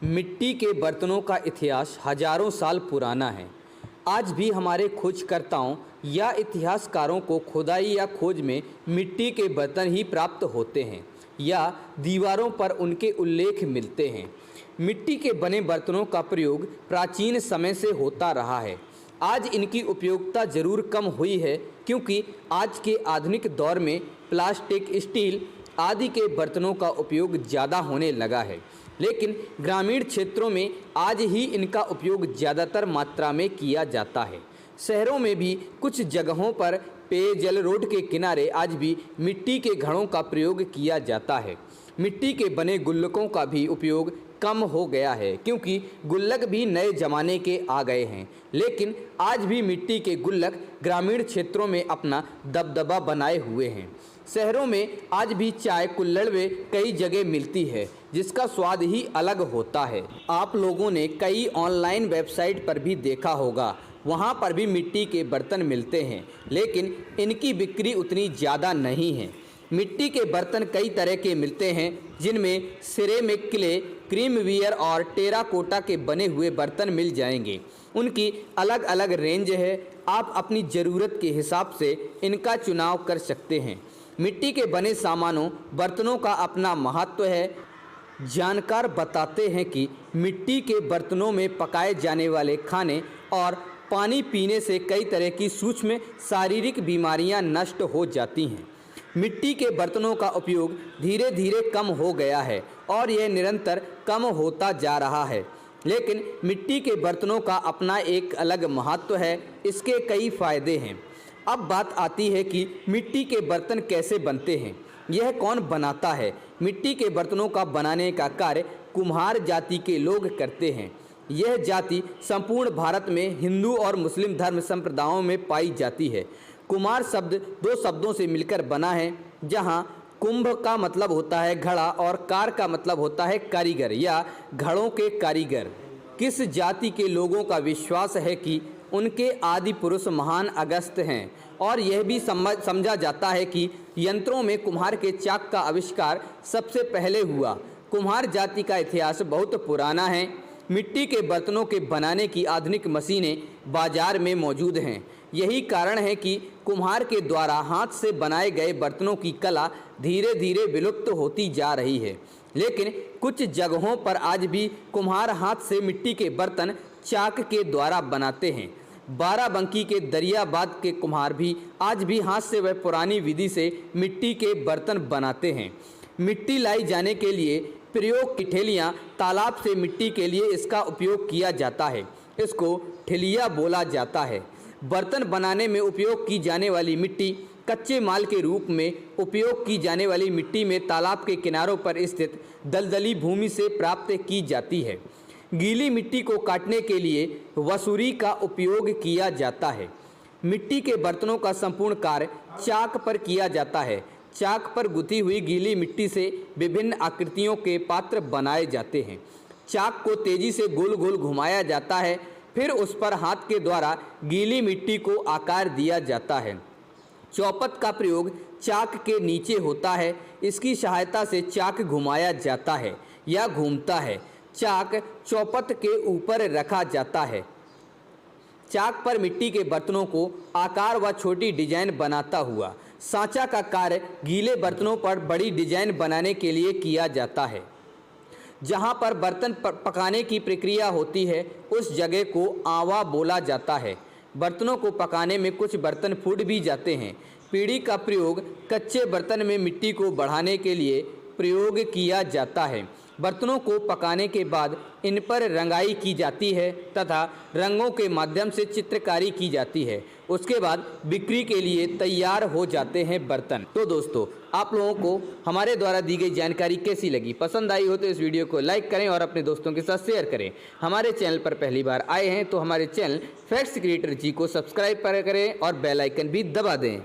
मिट्टी के बर्तनों का इतिहास हजारों साल पुराना है। आज भी हमारे खोजकर्ताओं या इतिहासकारों को खुदाई या खोज में मिट्टी के बर्तन ही प्राप्त होते हैं या दीवारों पर उनके उल्लेख मिलते हैं। मिट्टी के बने बर्तनों का प्रयोग प्राचीन समय से होता रहा है। आज इनकी उपयोगिता ज़रूर कम हुई है, क्योंकि आज के आधुनिक दौर में प्लास्टिक, स्टील आदि के बर्तनों का उपयोग ज़्यादा होने लगा है। लेकिन ग्रामीण क्षेत्रों में आज ही इनका उपयोग ज़्यादातर मात्रा में किया जाता है। शहरों में भी कुछ जगहों पर पेयजल रोड के किनारे आज भी मिट्टी के घड़ों का प्रयोग किया जाता है। मिट्टी के बने गुल्लकों का भी उपयोग कम हो गया है, क्योंकि गुल्लक भी नए ज़माने के आ गए हैं। लेकिन आज भी मिट्टी के गुल्लक ग्रामीण क्षेत्रों में अपना दबदबा बनाए हुए हैं। शहरों में आज भी चाय कुल्हड़ कई जगह मिलती है, जिसका स्वाद ही अलग होता है। आप लोगों ने कई ऑनलाइन वेबसाइट पर भी देखा होगा, वहाँ पर भी मिट्टी के बर्तन मिलते हैं, लेकिन इनकी बिक्री उतनी ज़्यादा नहीं है। मिट्टी के बर्तन कई तरह के मिलते हैं, जिनमें सिरेमिक, क्ले, क्रीमवेयर और टेराकोटा के बने हुए बर्तन मिल जाएंगे। उनकी अलग अलग रेंज है, आप अपनी ज़रूरत के हिसाब से इनका चुनाव कर सकते हैं। मिट्टी के बने सामानों, बर्तनों का अपना महत्व है। जानकार बताते हैं कि मिट्टी के बर्तनों में पकाए जाने वाले खाने और पानी पीने से कई तरह की सूक्ष्म शारीरिक बीमारियां नष्ट हो जाती हैं। मिट्टी के बर्तनों का उपयोग धीरे धीरे कम हो गया है और यह निरंतर कम होता जा रहा है। लेकिन मिट्टी के बर्तनों का अपना एक अलग महत्व है, इसके कई फायदे हैं। अब बात आती है कि मिट्टी के बर्तन कैसे बनते हैं, यह कौन बनाता है। मिट्टी के बर्तनों का बनाने का कार्य कुम्हार जाति के लोग करते हैं। यह जाति संपूर्ण भारत में हिंदू और मुस्लिम धर्म संप्रदायों में पाई जाती है। कुम्हार शब्द दो शब्दों से मिलकर बना है, जहां कुंभ का मतलब होता है घड़ा और कार का मतलब होता है कारीगर या घड़ों के कारीगर। किस जाति के लोगों का विश्वास है कि उनके आदि पुरुष महान अगस्त्य हैं, और यह भी समझा जाता है कि यंत्रों में कुम्हार के चाक का आविष्कार सबसे पहले हुआ। कुम्हार जाति का इतिहास बहुत पुराना है। मिट्टी के बर्तनों के बनाने की आधुनिक मशीनें बाजार में मौजूद हैं। यही कारण है कि कुम्हार के द्वारा हाथ से बनाए गए बर्तनों की कला धीरे धीरे विलुप्त होती जा रही है। लेकिन कुछ जगहों पर आज भी कुम्हार हाथ से मिट्टी के बर्तन चाक के द्वारा बनाते हैं। बाराबंकी के दरियाबाद के कुम्हार भी आज भी हाथ से वह पुरानी विधि से मिट्टी के बर्तन बनाते हैं। मिट्टी लाई जाने के लिए प्रयोग की ठेलियाँ, तालाब से मिट्टी के लिए इसका उपयोग किया जाता है। इसको ठेलिया बोला जाता है। बर्तन बनाने में उपयोग की जाने वाली मिट्टी कच्चे माल के रूप में उपयोग की जाने वाली मिट्टी में तालाब के किनारों पर स्थित दलदली भूमि से प्राप्त की जाती है। गीली मिट्टी को काटने के लिए वसूरी का उपयोग किया जाता है। मिट्टी के बर्तनों का संपूर्ण कार्य चाक पर किया जाता है। चाक पर गुथी हुई गीली मिट्टी से विभिन्न आकृतियों के पात्र बनाए जाते हैं। चाक को तेजी से गोल गोल घुमाया जाता है, फिर उस पर हाथ के द्वारा गीली मिट्टी को आकार दिया जाता है। चौपट का प्रयोग चाक के नीचे होता है। इसकी सहायता से चाक घुमाया जाता है या घूमता है। चाक चौपट के ऊपर रखा जाता है। चाक पर मिट्टी के बर्तनों को आकार व छोटी डिजाइन बनाता हुआ। सांचा का कार्य गीले बर्तनों पर बड़ी डिजाइन बनाने के लिए किया जाता है। जहां पर बर्तन पकाने की प्रक्रिया होती है, उस जगह को आवा बोला जाता है। बर्तनों को पकाने में कुछ बर्तन फूट भी जाते हैं। पीढ़ी का प्रयोग कच्चे बर्तन में मिट्टी को बढ़ाने के लिए प्रयोग किया जाता है। बर्तनों को पकाने के बाद इन पर रंगाई की जाती है तथा रंगों के माध्यम से चित्रकारी की जाती है। उसके बाद बिक्री के लिए तैयार हो जाते हैं बर्तन। तो दोस्तों, आप लोगों को हमारे द्वारा दी गई जानकारी कैसी लगी? पसंद आई हो तो इस वीडियो को लाइक करें और अपने दोस्तों के साथ शेयर करें। हमारे चैनल पर पहली बार आए हैं तो हमारे चैनल फैक्ट्स क्रिएटर जी को सब्सक्राइब करें और बेल आइकन भी दबा दें।